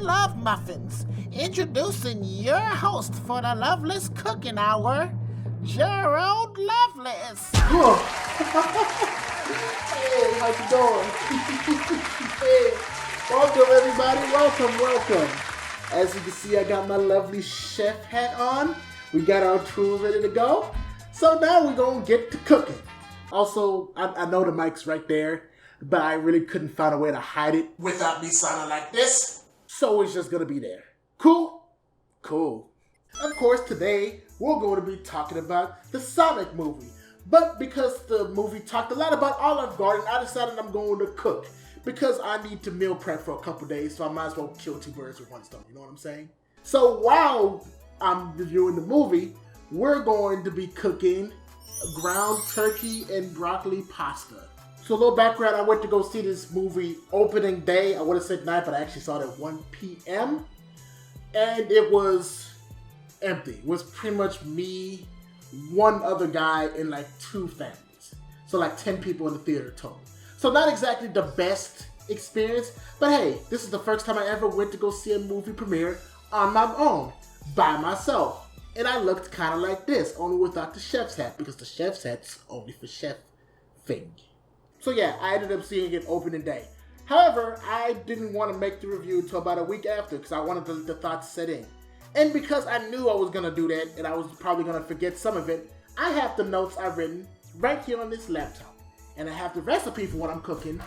love muffins. Introducing your host for the Loveless Cooking Hour, Gerald Loveless. Hey, how's it going? Hey, welcome everybody, welcome. As you can see, I got my lovely chef hat on. We got our tools ready to go. So now we're gonna get to cooking. Also, I know the mic's right there, but I really couldn't find a way to hide it without me sounding like this. So it's just gonna be there. Cool? Cool. Of course, today we're going to be talking about the Sonic movie. But because the movie talked a lot about Olive Garden, I decided I'm going to cook. Because I need to meal prep for a couple days, so I might as well kill two birds with one stone, you know what I'm saying? So while I'm reviewing the movie, we're going to be cooking ground turkey and broccoli pasta. So a little background, I went to go see this movie opening day. I would have said night, but I actually saw it at 1 p.m. And it was empty. It was pretty much me, one other guy, and like 2 families. So like 10 people in the theater total. So not exactly the best experience, but hey, this is the first time I ever went to go see a movie premiere on my own, by myself. And I looked kind of like this, only without the chef's hat, because the chef's hat's only for chef thing. So yeah, I ended up seeing it opening day. However, I didn't want to make the review until about a week after, because I wanted the thoughts set in. And because I knew I was going to do that, and I was probably going to forget some of it, I have the notes I've written right here on this laptop. And I have the recipe for what I'm cooking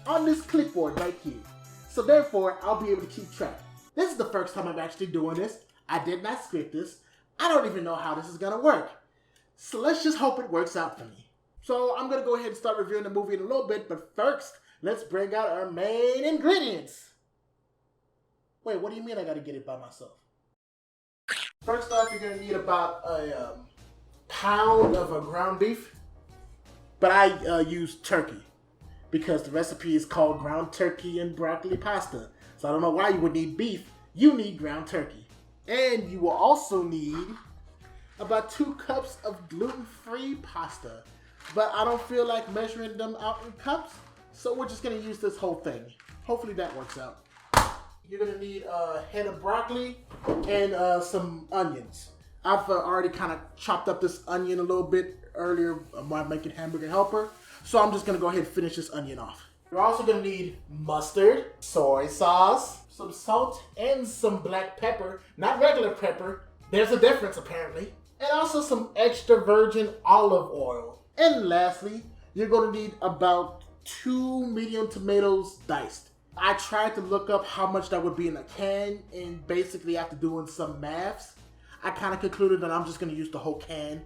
on this clipboard right here. So therefore, I'll be able to keep track. This is the first time I'm actually doing this. I did not script this. I don't even know how this is going to work. So let's just hope it works out for me. So I'm going to go ahead and start reviewing the movie in a little bit, but first, let's bring out our main ingredients. Wait, what do you mean I got to get it by myself? First off, you're going to need about a pound of ground beef, but I use turkey because the recipe is called ground turkey and broccoli pasta. So I don't know why you would need beef. You need ground turkey. And you will also need about 2 cups of gluten-free pasta. But I don't feel like measuring them out in cups, so we're just going to use this whole thing. Hopefully that works out. You're going to need a head of broccoli and some onions. I've already kind of chopped up this onion a little bit earlier while making hamburger helper. So I'm just going to go ahead and finish this onion off. You're also going to need mustard, soy sauce, some salt, and some black pepper. Not regular pepper. There's a difference apparently. And also some extra virgin olive oil. And lastly, you're going to need about 2 medium tomatoes diced. I tried to look up how much that would be in a can, and basically after doing some maths, I kind of concluded that I'm just going to use the whole can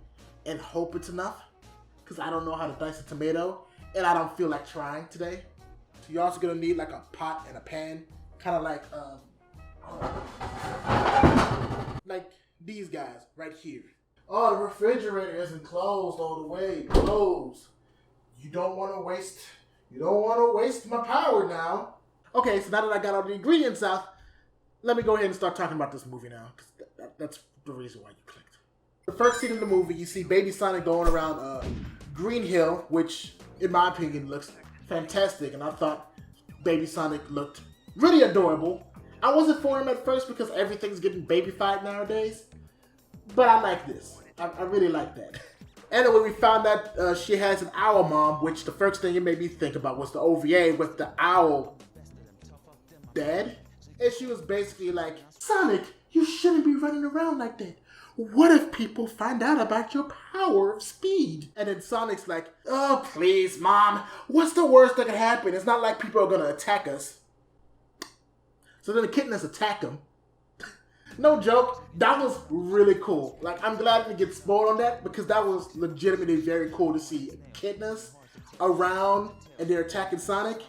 and hope it's enough. Because I don't know how to dice a tomato, and I don't feel like trying today. So you're also going to need like a pot and a pan. Kind of like these guys right here. Oh, the refrigerator isn't closed all the way. Close. You don't want to waste my power now. Okay, so now that I got all the ingredients out, let me go ahead and start talking about this movie now, because that's the reason why you clicked. The first scene in the movie, you see Baby Sonic going around Green Hill, which in my opinion looks fantastic, and I thought Baby Sonic looked really adorable. I wasn't for him at first because everything's getting babyfied nowadays, but I like this. I really like that. Anyway, we found that she has an owl mom, which the first thing it made me think about was the OVA with the owl dad. And she was basically like, Sonic, you shouldn't be running around like that. What if people find out about your power of speed? And then Sonic's like, oh, please, Mom. What's the worst that could happen? It's not like people are going to attack us. So then the Katniss attacked him. No joke, that was really cool. Like, I'm glad I didn't get spoiled on that because that was legitimately very cool to see Katniss around and they're attacking Sonic.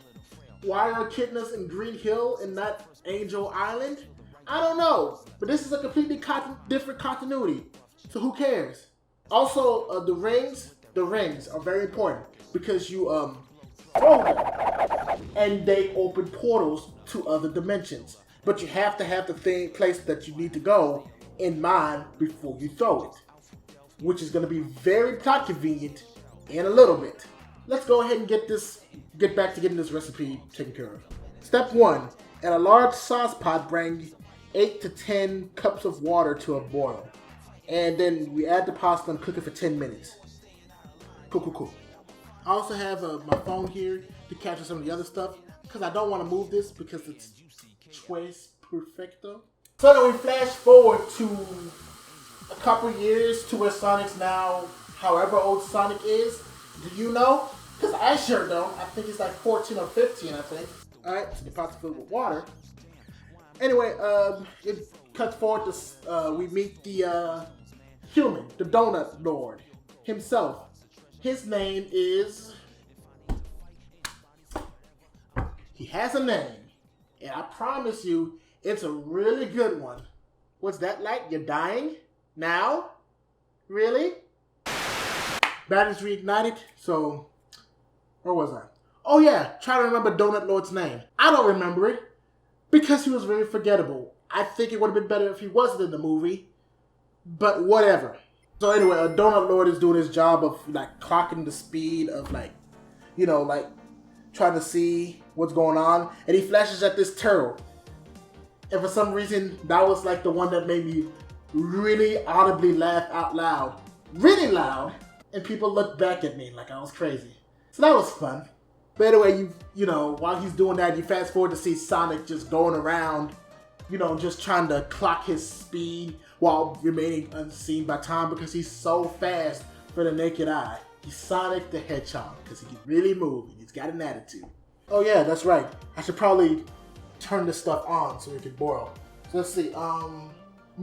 Why are Katniss in Green Hill and not Angel Island? I don't know, but this is a completely different continuity, so who cares? Also, the rings are very important because you throw them and they open portals to other dimensions. But you have to have the place that you need to go in mind before you throw it, which is going to be very plot convenient in a little bit. Let's go ahead and get back to getting this recipe taken care of. Step 1, And a large sauce pot brings 8 to 10 cups of water to a boil. And then we add the pasta and cook it for 10 minutes. Cool. I also have my phone here to capture some of the other stuff because I don't want to move this because it's tres perfecto. So then we flash forward to a couple years to where Sonic's now, however old Sonic is. Do you know? Because I sure don't. I think he's like 14 or 15, I think. Alright, so the pot's filled with water. Anyway, it cuts forward to, we meet the human, the Donut Lord himself. His name is... He has a name. And I promise you, it's a really good one. What's that like? You're dying? Now? Really? Batteries reignited, so... Where was I? Oh yeah, try to remember Donut Lord's name. I don't remember it because he was very forgettable. I think it would have been better if he wasn't in the movie, but whatever. So anyway, a Donut Lord is doing his job of like clocking the speed of like, you know, like trying to see what's going on, and he flashes at this turtle. And for some reason, that was like the one that made me really audibly laugh out loud. Really loud. And people looked back at me like I was crazy. So that was fun. But anyway, you know, while he's doing that, you fast forward to see Sonic just going around, you know, just trying to clock his speed while remaining unseen by time because he's so fast for the naked eye. He's Sonic the Hedgehog because he can really move and he's got an attitude. Oh yeah, that's right. I should probably turn this stuff on so it can boil. So let's see. I'm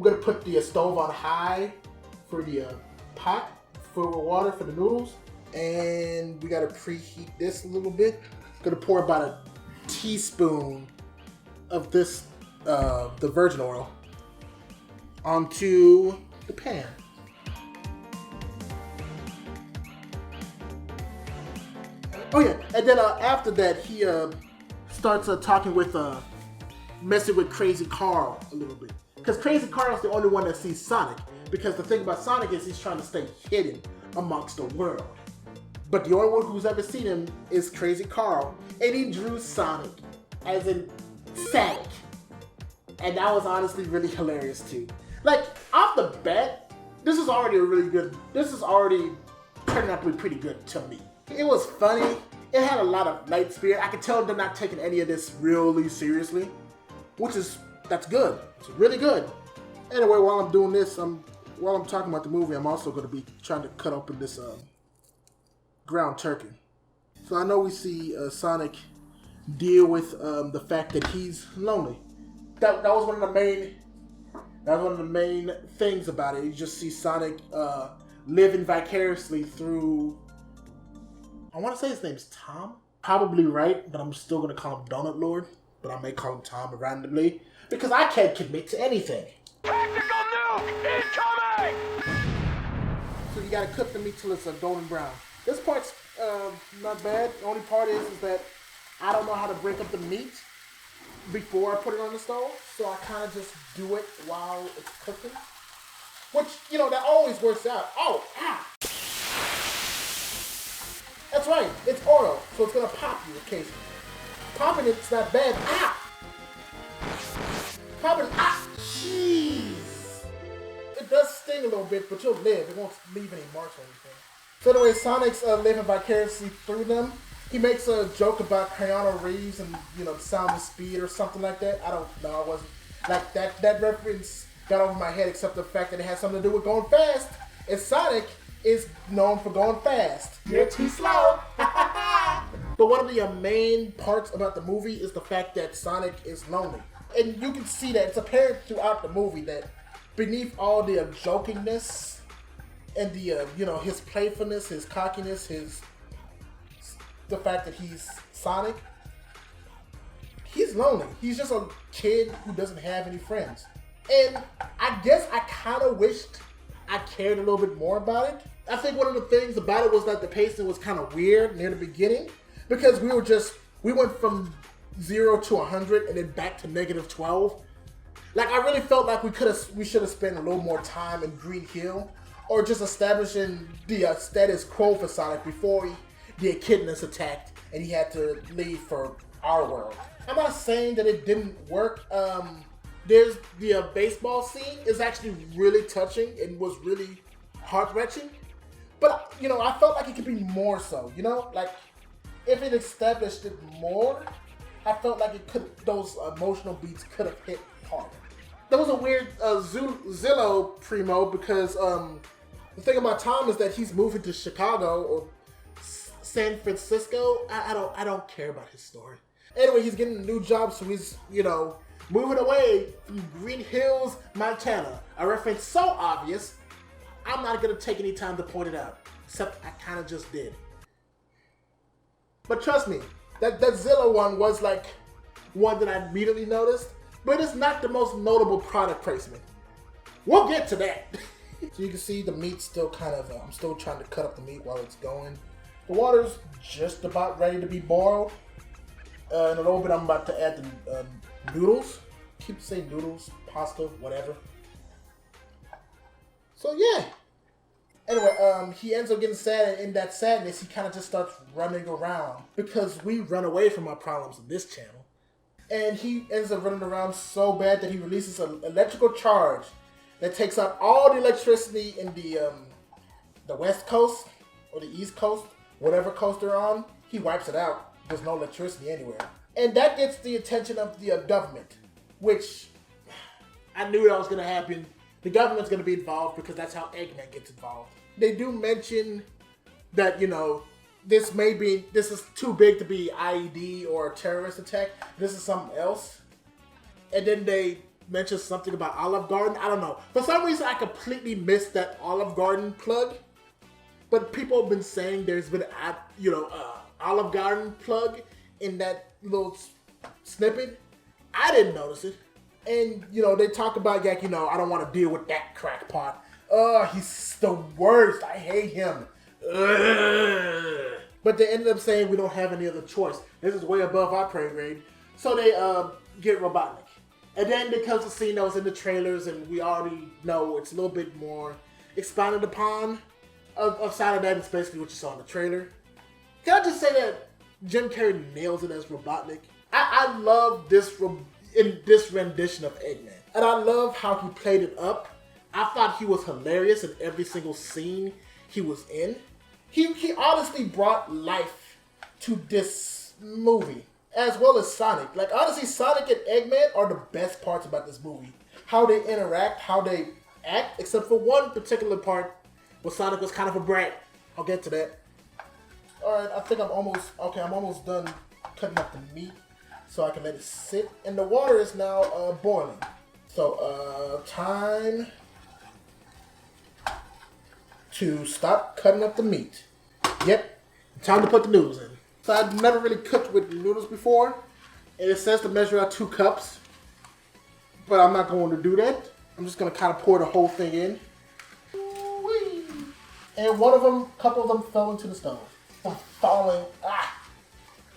gonna put the stove on high for the pot for water for the noodles. And we gotta preheat this a little bit. Gonna pour about a teaspoon of this, the virgin oil, onto the pan. Oh yeah, and then after that, he starts talking with, messing with Crazy Carl a little bit. Because Crazy Carl's the only one that sees Sonic. Because the thing about Sonic is he's trying to stay hidden amongst the world. But the only one who's ever seen him is Crazy Carl. And he drew Sonic, as in Sonic. And that was honestly really hilarious too. Like, off the bat, this is already turning out to be pretty good to me. It was funny. It had a lot of light spirit. I could tell they're not taking any of this really seriously. That's good. It's really good. Anyway, while I'm doing this, while I'm talking about the movie, I'm also going to be trying to cut open this ground turkey. So I know we see Sonic deal with the fact that he's lonely. That was one of the main things about it. You just see Sonic living vicariously through. I want to say his name's Tom. Probably right, but I'm still gonna call him Donut Lord. But I may call him Tom randomly because I can't commit to anything. Tactical nuke incoming! So you gotta cook the meat till it's golden brown. This part's not bad. The only part is that I don't know how to break up the meat before I put it on the stove. So I kind of just do it while it's cooking. Which, you know, that always works out. Oh, ah! That's right, it's oil, so it's gonna pop you occasionally. Popping it's not bad. Ah! Popping, ah! Jeez! It does sting a little bit, but you'll live. It won't leave any marks or anything. So anyway, Sonic's living vicariously through them. He makes a joke about Keanu Reeves and, you know, Sound of Speed or something like that. I don't know, I wasn't, like, that reference got over my head except the fact that it has something to do with going fast. And Sonic is known for going fast. You're too slow. But one of the main parts about the movie is the fact that Sonic is lonely. And you can see that it's apparent throughout the movie that beneath all the jokingness and the, you know, his playfulness, his cockiness, the fact that he's Sonic, he's lonely. He's just a kid who doesn't have any friends. And I guess I kind of wished I cared a little bit more about it. I think one of the things about it was that the pacing was kind of weird near the beginning because we went from 0 to 100 and then back to -12. Like, I really felt like we should have spent a little more time in Green Hill or just establishing the status quo for Sonic before the echidnas attacked and he had to leave for our world. I'm not saying that it didn't work. There's the baseball scene is actually really touching and was really heart-wrenching. But, you know, I felt like it could be more so, you know? Like, if it established it more, I felt like it could, those emotional beats could have hit harder. There was a weird Zillow primo because the thing about Tom is that he's moving to Chicago or San Francisco. I don't care about his story. Anyway, he's getting a new job, so he's, you know, moving away from Green Hills, Montana. A reference so obvious, I'm not gonna take any time to point it out. Except I kind of just did. But trust me, that Zillow one was like one that I immediately noticed, but it's not the most notable product placement. We'll get to that. So you can see the meat's still kind of, I'm still trying to cut up the meat while it's going. The water's just about ready to be boiled. In a little bit, I'm about to add the noodles. Keep saying noodles, pasta, whatever. So yeah. Anyway, he ends up getting sad, and in that sadness, he kind of just starts running around because we run away from our problems in this channel. And he ends up running around so bad that he releases an electrical charge that takes out all the electricity in the West Coast or the East Coast, whatever coast they're on. He wipes it out. There's no electricity anywhere. And that gets the attention of the government, which I knew that was going to happen. The government's going to be involved because that's how Eggman gets involved. They do mention that, you know, this is too big to be IED or a terrorist attack. This is something else. And then they mention something about Olive Garden. I don't know. For some reason, I completely missed that Olive Garden plug. But people have been saying there's been Olive Garden plug in that little snippet. I didn't notice it. And, you know, they talk about, like, you know, I don't want to deal with that crackpot. He's the worst. I hate him. But they ended up saying we don't have any other choice. This is way above our pay grade. So they get Robotnik. And then there comes a scene that was in the trailers, and we already know it's a little bit more expounded upon. Outside of that, it's basically what you saw in the trailer. Can I just say that Jim Carrey nails it as Robotnik? I love this in this rendition of Eggman. And I love how he played it up. I thought he was hilarious in every single scene he was in. He honestly brought life to this movie, as well as Sonic. Like, honestly, Sonic and Eggman are the best parts about this movie. How they interact, how they act, except for one particular part where Sonic was kind of a brat. I'll get to that. Alright, I think I'm almost done cutting up the meat, so I can let it sit. And the water is now boiling. So, time to stop cutting up the meat. Yep, time to put the noodles in. So I've never really cooked with noodles before, and it says to measure out 2 cups, but I'm not going to do that. I'm just going to kind of pour the whole thing in. Whee! And a couple of them fell into the stove. I'm falling.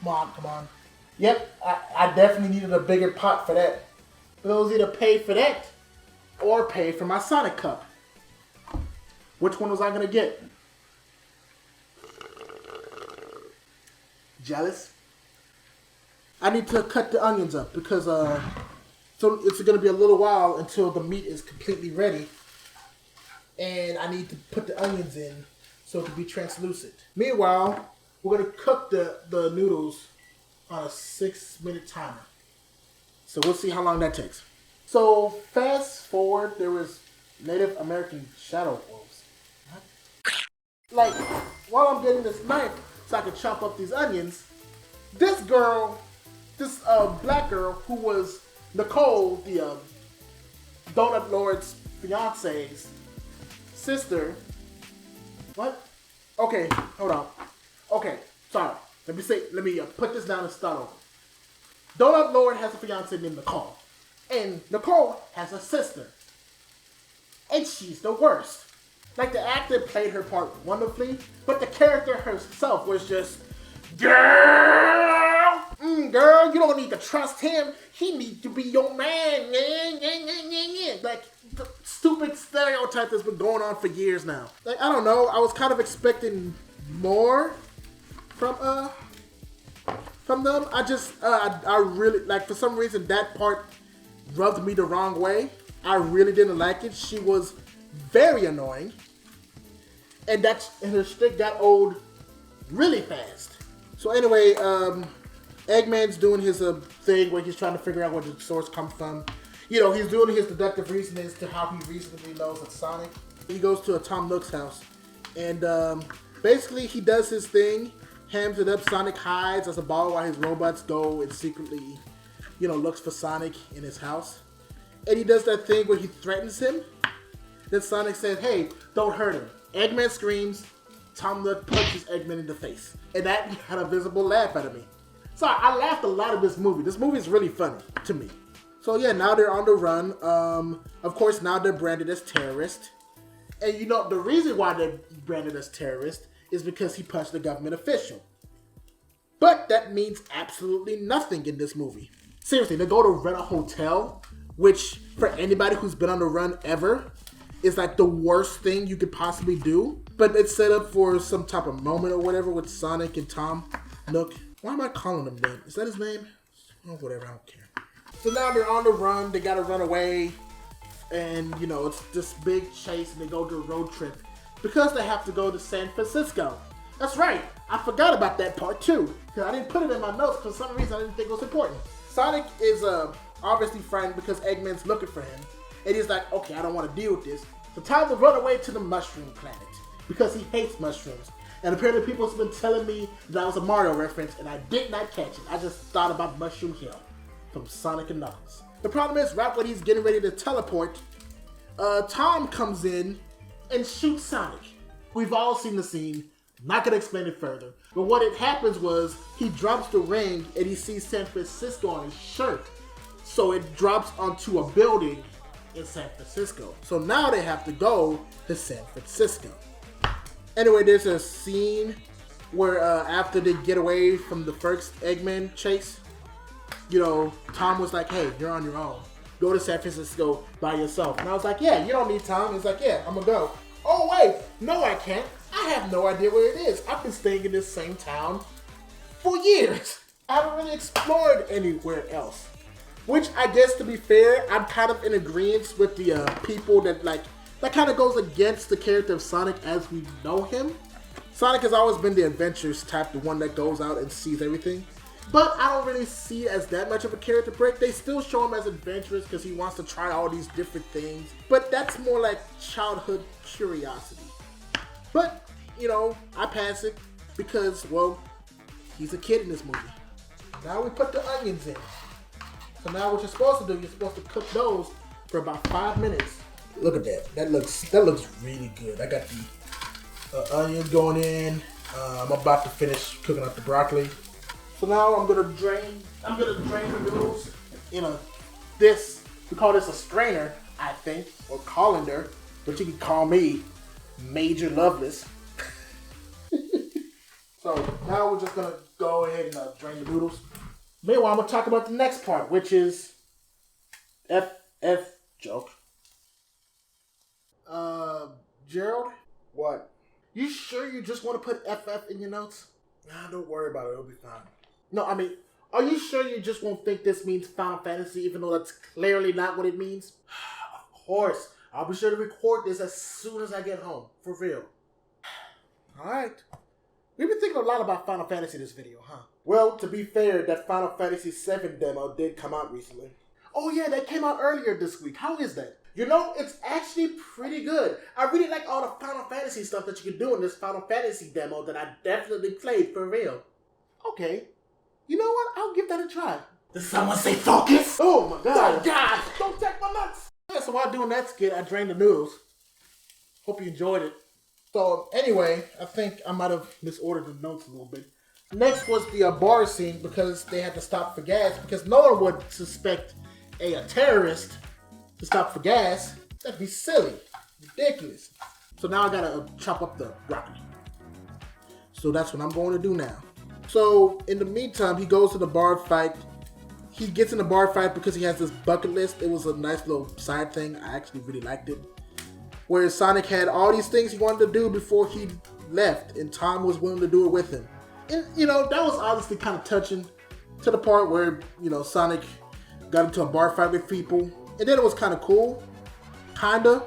Come on. Yep, I definitely needed a bigger pot for that. But it was either pay for that or pay for my Sonic cup. Which one was I gonna get? Jealous? I need to cut the onions up because so it's gonna be a little while until the meat is completely ready, and I need to put the onions in so it can be translucent. Meanwhile, we're gonna cook the noodles on a 6-minute timer. So we'll see how long that takes. So fast forward, there was Native American shadow wolves. What? Like, while I'm getting this knife so I can chop up these onions, this black girl who was Nicole, the Donut Lord's fiance's sister. What? Okay, hold on. Okay, sorry. Let me put this down and start over. Donut Lord has a fiance named Nicole. And Nicole has a sister. And she's the worst. Like, the actor played her part wonderfully, but the character herself was just, girl, you don't need to trust him. He needs to be your man. Like, the stupid stereotype that's been going on for years now. Like, I don't know. I was kind of expecting more from from them. I really, like, for some reason that part rubbed me the wrong way. I really didn't like it. She was very annoying. And her stick got old really fast. So anyway, Eggman's doing his thing where he's trying to figure out where the source comes from. You know, he's doing his deductive reasoning as to how he reasonably knows it's Sonic. He goes to a Tom Nook's house. And basically he does his thing, hams it up. Sonic hides as a ball while his robots go and secretly, you know, looks for Sonic in his house. And he does that thing where he threatens him. Then Sonic says, hey, don't hurt him. Eggman screams. Tom Nook punches Eggman in the face. And that had a visible laugh out of me. So I laughed a lot at this movie. This movie is really funny to me. So yeah, now they're on the run. Of course, now they're branded as terrorists. And you know, the reason why they're branded as terrorists is because he punched a government official. But that means absolutely nothing in this movie. Seriously, they go to rent a hotel, which for anybody who's been on the run ever, is like the worst thing you could possibly do. But it's set up for some type of moment or whatever with Sonic and Tom Nook. Why am I calling him that? Is that his name? Oh, whatever, I don't care. So now they're on the run, they gotta run away. And, you know, it's this big chase and they go to a road trip. Because they have to go to San Francisco. That's right, I forgot about that part too. Because I didn't put it in my notes for some reason I didn't think it was important. Sonic is obviously frightened because Eggman's looking for him. And he's like, okay, I don't want to deal with this. So time to run away to the mushroom planet. Because he hates mushrooms. And apparently people have been telling me that was a Mario reference and I did not catch it. I just thought about Mushroom Hill from Sonic and Knuckles. The problem is, right when he's getting ready to teleport, Tom comes in and shoots Sonic. We've all seen the scene. Not going to explain it further. But what it happens was he drops the ring and he sees San Francisco on his shirt. So it drops onto a building in San Francisco. So now they have to go to San Francisco. Anyway, there's a scene where after they get away from the first Eggman chase, you know, Tom was like, hey, you're on your own. Go to San Francisco by yourself. And I was like, yeah, you don't need Tom. He's like, yeah, I'm gonna go. Oh, wait, no, I can't. I have no idea where it is. I've been staying in this same town for years. I haven't really explored anywhere else. Which, I guess, to be fair, I'm kind of in agreement with the people that, like, that kind of goes against the character of Sonic as we know him. Sonic has always been the adventurous type, the one that goes out and sees everything. But I don't really see it as that much of a character break. They still show him as adventurous because he wants to try all these different things. But that's more like childhood curiosity. But, you know, I pass it because, well, he's a kid in this movie. Now we put the onions in. So now what you're supposed to do, you're supposed to cook those for about 5 minutes. Look at that. That looks really good. I got the onions going in. I'm about to finish cooking up the broccoli. So now I'm gonna drain the noodles in we call this a strainer, I think, or colander, but you can call me Major Loveless. So now we're just gonna go ahead and drain the noodles. Meanwhile, I'm gonna talk about the next part, which is FF joke. Gerald? What? You sure you just want to put FF in your notes? Nah, don't worry about it. It'll be fine. No, I mean, are you sure you just won't think this means Final Fantasy, even though that's clearly not what it means? Of course. I'll be sure to record this as soon as I get home. For real. Alright. We've been thinking a lot about Final Fantasy this video, huh? Well, to be fair, that Final Fantasy VII demo did come out recently. Oh yeah, that came out earlier this week. How is that? You know, it's actually pretty good. I really like all the Final Fantasy stuff that you can do in this Final Fantasy demo that I definitely played for real. Okay. You know what? I'll give that a try. Did someone say focus? Oh my god. Oh god! Don't take my nuts! Yeah, so while doing that skit, I drained the noodles. Hope you enjoyed it. So anyway, I think I might have misordered the notes a little bit. Next was the bar scene because they had to stop for gas because no one would suspect a terrorist to stop for gas. That'd be silly. Ridiculous. So now I gotta chop up the broccoli. So that's what I'm going to do now. So in the meantime, he goes to the bar fight. He gets in the bar fight because he has this bucket list. It was a nice little side thing. I actually really liked it. Where Sonic had all these things he wanted to do before he left, and Tom was willing to do it with him. And, you know, that was honestly kind of touching. to the part where, you know, Sonic got into a bar fight with people. And then it was kind of cool. Kinda.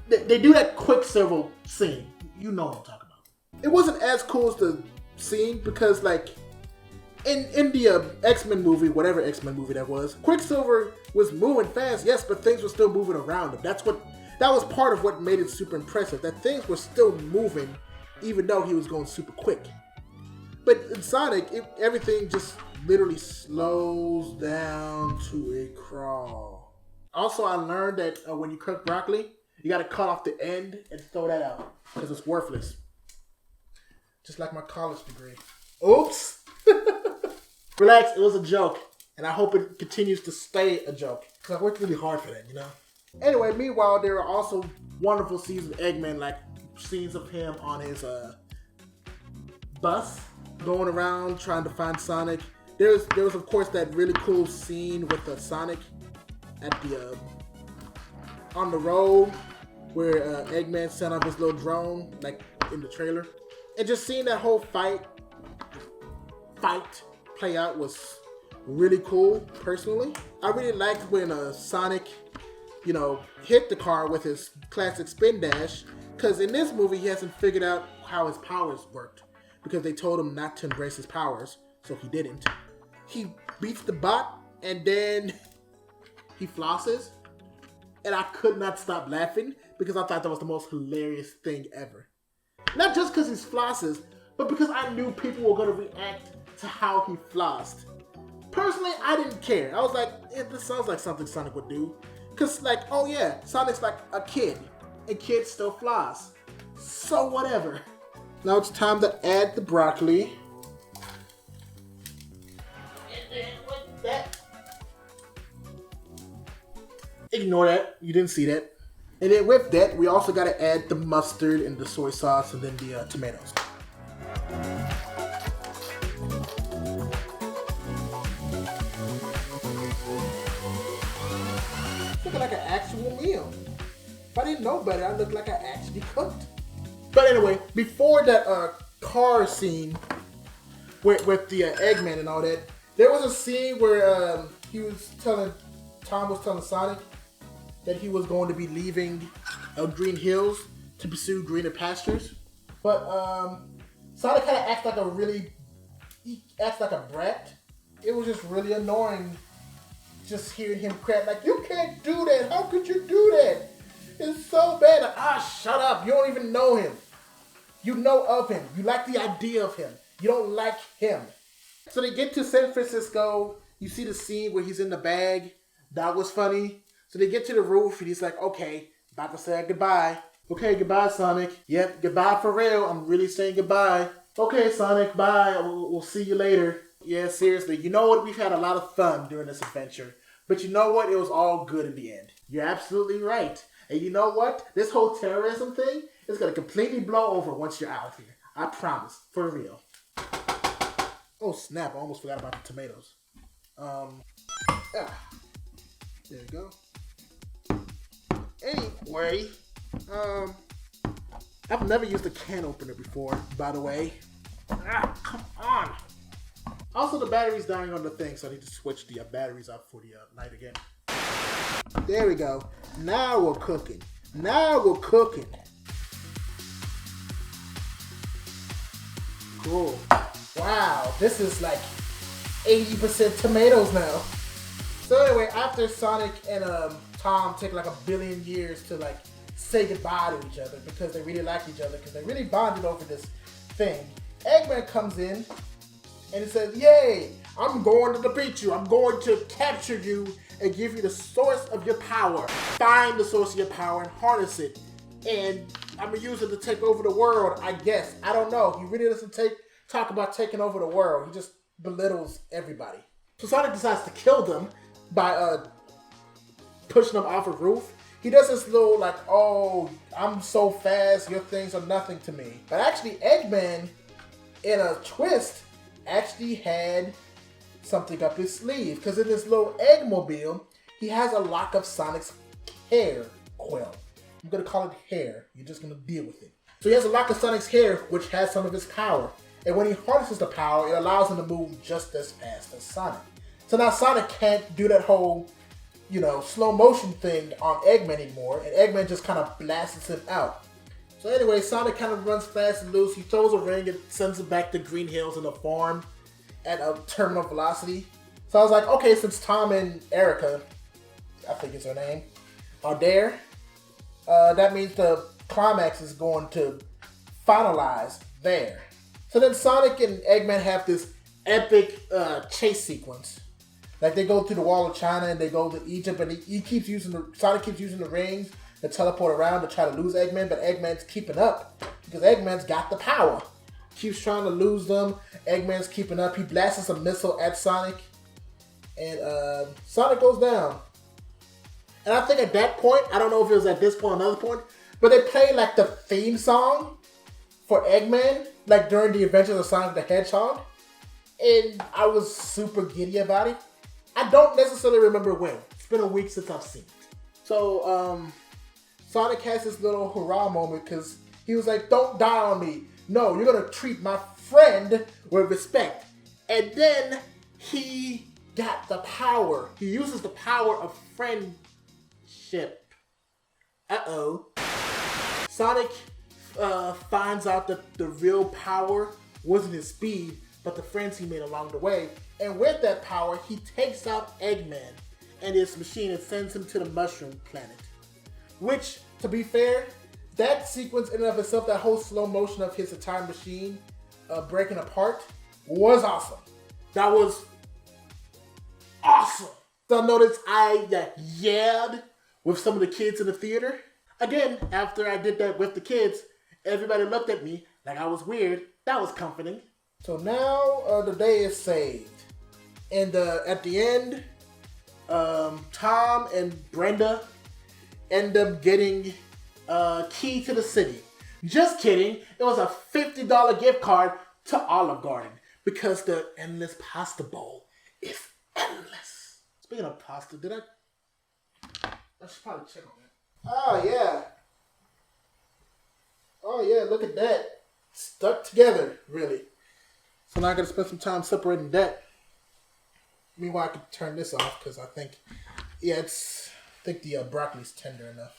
They do that Quicksilver scene. You know what I'm talking about. It wasn't as cool as the scene because, like, in the X-Men movie, whatever X-Men movie that was, Quicksilver was moving fast, yes, but things were still moving around him. That was part of what made it super impressive, that things were still moving even though he was going super quick. But in Sonic, everything just literally slows down to a crawl. Also, I learned that when you cook broccoli, you gotta cut off the end and throw that out because it's worthless. Just like my college degree. Oops. Relax, it was a joke. And I hope it continues to stay a joke. Because I worked really hard for that, you know? Anyway, meanwhile, there are also wonderful scenes of Eggman, like scenes of him on his bus, going around trying to find Sonic. There was of course that really cool scene with Sonic at the on the road where Eggman sent off his little drone, like in the trailer, and just seeing that whole fight play out was really cool. Personally, I really liked when Sonic, you know, hit the car with his classic spin dash, because in this movie he hasn't figured out how his powers worked because they told him not to embrace his powers, so he didn't. He beats the bot and then he flosses, and I could not stop laughing because I thought that was the most hilarious thing ever. Not just because he flosses, but because I knew people were going to react to how he flossed. Personally, I didn't care. I was like, this sounds like something Sonic would do. Because, like, oh yeah, Sonic's like a kid, and kids still floss. So whatever. Now it's time to add the broccoli. And then with that, ignore that. You didn't see that. And then with that, we also got to add the mustard and the soy sauce and then the tomatoes. Looking like an actual meal. If I didn't know better, I looked like I actually cooked. But anyway, before that car scene with the Eggman and all that, there was a scene where Tom was telling Sonic that he was going to be leaving Green Hills to pursue greener pastures. But Sonic kind of acts like a brat. It was just really annoying just hearing him crap like, you can't do that. How could you do that? It's so bad. Like, shut up. You don't even know him. You know of him. You like the idea of him. You don't like him. So they get to San Francisco. You see the scene where he's in the bag. That was funny. So they get to the roof and he's like, okay, about to say goodbye. Okay, goodbye, Sonic. Yep, goodbye for real. I'm really saying goodbye. Okay, Sonic, bye. We'll see you later. Yeah, seriously. You know what? We've had a lot of fun during this adventure. But you know what? It was all good in the end. You're absolutely right. And you know what? This whole terrorism thing is going to completely blow over once you're out of here. I promise. For real. Oh, snap. I almost forgot about the tomatoes. There you go. Anyway, I've never used a can opener before, by the way. Come on. Also, the battery's dying on the thing, so I need to switch the batteries out for the light again. There we go. Now we're cooking. Cool. Wow, this is like 80% tomatoes now. So anyway, after Sonic and Tom take like 1 billion years to like say goodbye to each other because they really like each other, because they really bonded over this thing, Eggman comes in and he says, yay, I'm going to defeat you. I'm going to capture you and give you the source of your power. Find the source of your power and harness it. And I'm going to use it to take over the world, I guess. I don't know. He really doesn't talk about taking over the world. He just belittles everybody. So Sonic decides to kill them by pushing them off a roof. He does this little like, oh, I'm so fast, your things are nothing to me. But actually Eggman, in a twist, actually had something up his sleeve. Because in this little Eggmobile, he has a lock of Sonic's hair quill. I'm going to call it hair. You're just going to deal with it. So he has a lock of Sonic's hair, which has some of his power. And when he harnesses the power, it allows him to move just as fast as Sonic. So now Sonic can't do that whole, slow motion thing on Eggman anymore, and Eggman just kind of blasts him out. So anyway, Sonic kind of runs fast and loose. He throws a ring and sends him back to Green Hills in the farm at a terminal velocity. So I was like, okay, since Tom and Erica, I think is her name, are there, that means the climax is going to finalize there. So then Sonic and Eggman have this epic chase sequence. Like they go through the Wall of China and they go to Egypt, and Sonic keeps using the rings to teleport around to try to lose Eggman, but Eggman's keeping up because Eggman's got the power. Keeps trying to lose them. Eggman's keeping up. He blasts a missile at Sonic, and Sonic goes down. And I think at that point, I don't know if it was at this point or another point, but they played like the theme song for Eggman, like during the Adventures of Sonic the Hedgehog, and I was super giddy about it. I don't necessarily remember when. It's been a week since I've seen it. So, Sonic has this little hurrah moment because he was like, don't die on me. No, you're going to treat my friend with respect. And then he got the power. He uses the power of friendship. Uh-oh. Sonic finds out that the real power wasn't his speed, but the friends he made along the way. And with that power, he takes out Eggman and his machine and sends him to the Mushroom Planet. Which, to be fair, that sequence in and of itself, that whole slow motion of his entire machine breaking apart, was awesome. That was awesome. So I noticed I yelled with some of the kids in the theater. Again, after I did that with the kids, everybody looked at me like I was weird. That was comforting. So now the day is saved. And at the end, Tom and Brenda end up getting a key to the city. Just kidding. It was a $50 gift card to Olive Garden because the endless pasta bowl is endless. Speaking of pasta, I should probably check on that. Oh, yeah. Oh, yeah, look at that. Stuck together, really. So now I gotta spend some time separating that. Meanwhile, I can turn this off because I think, I think the broccoli's tender enough.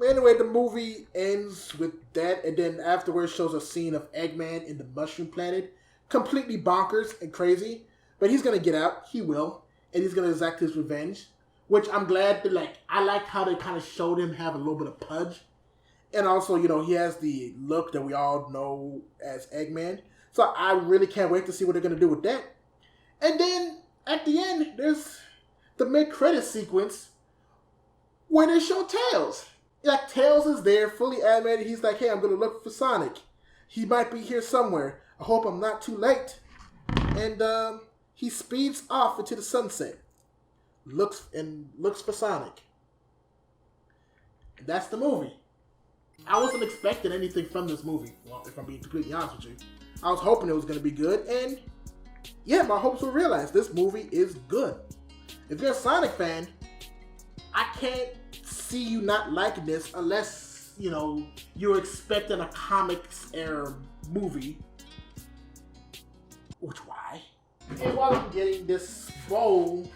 Anyway, the movie ends with that, and then afterwards shows a scene of Eggman in the Mushroom Planet. Completely bonkers and crazy, but he's gonna get out. He will, and he's gonna exact his revenge. Which I'm glad that, I like how they kind of showed him have a little bit of pudge. And also, he has the look that we all know as Eggman. So I really can't wait to see what they're gonna do with that. And then, at the end, there's the mid-credits sequence where they show Tails. Like, Tails is there, fully animated. He's like, hey, I'm going to look for Sonic. He might be here somewhere. I hope I'm not too late. And he speeds off into the sunset. Looks for Sonic. And that's the movie. I wasn't expecting anything from this movie, well, if I'm being completely honest with you. I was hoping it was going to be good, and yeah, my hopes were realized. This movie is good. If you're a Sonic fan, I can't see you not liking this unless, you're expecting a comics era movie. Which, why? And while I'm getting this bowl,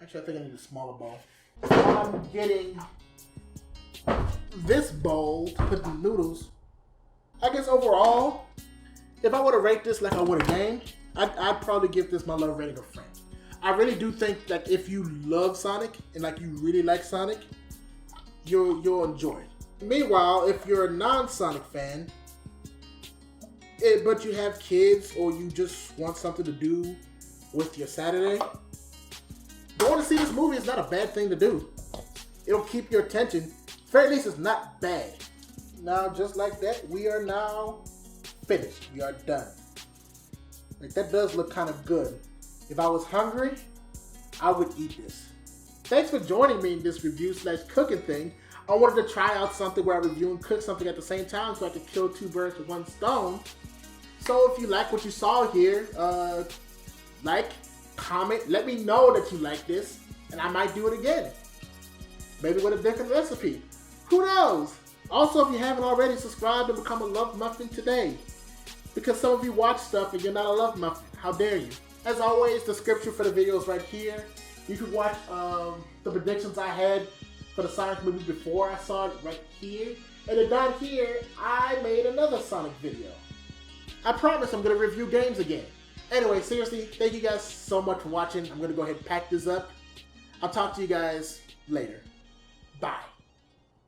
actually I think I need a smaller bowl. While I'm getting this bowl to put the noodles, I guess overall, if I were to rate this like I would a game, I'd probably give this my love rating of friend. I really do think that if you love Sonic and you really like Sonic, you'll enjoy it. Meanwhile, if you're a non-Sonic fan, but you have kids or you just want something to do with your Saturday, going to see this movie is not a bad thing to do. It'll keep your attention. At the very least, it's not bad. Now, just like that, we are now finished. We are done. That does look kind of good. If I was hungry, I would eat this. Thanks for joining me in this review/cooking thing. I wanted to try out something where I review and cook something at the same time so I could kill two birds with one stone. So if you like what you saw here, comment, let me know that you like this, and I might do it again. Maybe with a different recipe. Who knows? Also, if you haven't already, subscribe and become a Love Muffin today. because some of you watch stuff and you're not a Love Muff. How dare you? As always, the scripture for the video is right here. You can watch the predictions I had for the Sonic movie before I saw it right here. And then down here, I made another Sonic video. I promise I'm going to review games again. Anyway, seriously, thank you guys so much for watching. I'm going to go ahead and pack this up. I'll talk to you guys later. Bye.